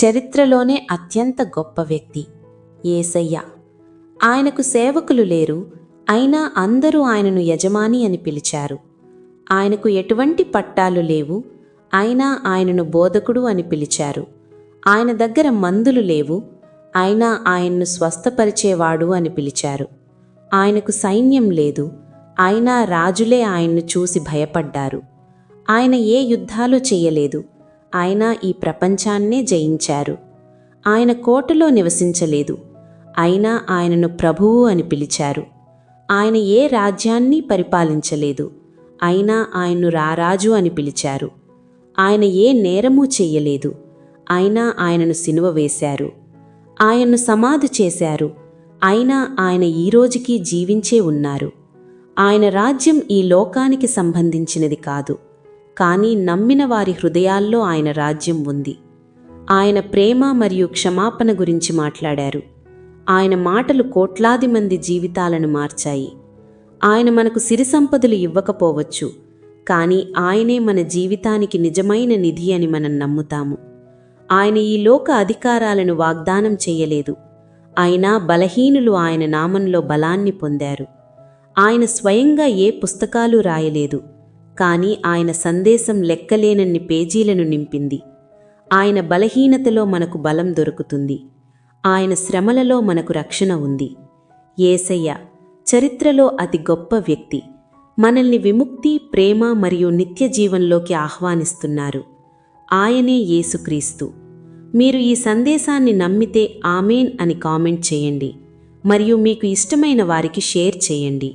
చరిత్రలోనే అత్యంత గొప్ప వ్యక్తి యేసయ్య. ఆయనకు సేవకులు లేరు, అయినా అందరూ ఆయనను యజమాని అని పిలిచారు. ఆయనకు ఎటువంటి పట్టాలు లేవు, అయినా ఆయనను బోధకుడు అని పిలిచారు. ఆయన దగ్గర మందులు లేవు, అయినా ఆయన్ను స్వస్థపరిచేవాడు అని పిలిచారు. ఆయనకు సైన్యం లేదు, అయినా రాజులే ఆయన్ను చూసి భయపడ్డారు. ఆయన ఏ యుద్ధాలు చెయ్యలేదు, అయినా ఈ ప్రపంచాన్నే జయించారు. ఆయన కోటలో నివసించలేదు, అయినా ఆయనను ప్రభువు అని పిలిచారు. ఆయన ఏ రాజ్యాన్ని పరిపాలించలేదు, అయినా ఆయన్ను రారాజు అని పిలిచారు. ఆయన ఏ నేరమూ చెయ్యలేదు, అయినా ఆయనను సిలువ వేశారు. ఆయన్ను సమాధి చేశారు, అయినా ఆయన ఈ రోజుకి జీవించే ఉన్నారు. ఆయన రాజ్యం ఈ లోకానికి సంబంధించినది కాదు, కానీ నమ్మిన వారి హృదయాల్లో ఆయన రాజ్యం ఉంది. ఆయన ప్రేమ మరియు క్షమాపణ గురించి మాట్లాడారు. ఆయన మాటలు కోట్లాది మంది జీవితాలను మార్చాయి. ఆయన మనకు సిరి సంపదలు ఇవ్వకపోవచ్చు, కానీ ఆయనే మన జీవితానికి నిజమైన నిధి అని మనం నమ్ముతాము. ఆయన ఈ లోక అధికారాలను వాగ్దానం చేయలేదు, అయినా బలహీనులు ఆయన నామంలో బలాన్ని పొందారు. ఆయన స్వయంగా ఏ పుస్తకాలు రాయలేదు, కానీ ఆయన సందేశం లెక్కలేనన్ని పేజీలను నింపింది. ఆయన బలహీనతలో మనకు బలం దొరుకుతుంది, ఆయన శ్రమలలో మనకు రక్షణ ఉంది. యేసయ్య చరిత్రలో అతి గొప్ప వ్యక్తి, మనల్ని విముక్తి, ప్రేమ మరియు నిత్య జీవంలోకి ఆహ్వానిస్తున్నారు. ఆయనే యేసుక్రీస్తు. మీరు ఈ సందేశాన్ని నమ్మితే ఆమేన్ అని కామెంట్ చేయండి, మరియు మీకు ఇష్టమైన వారికి షేర్ చేయండి.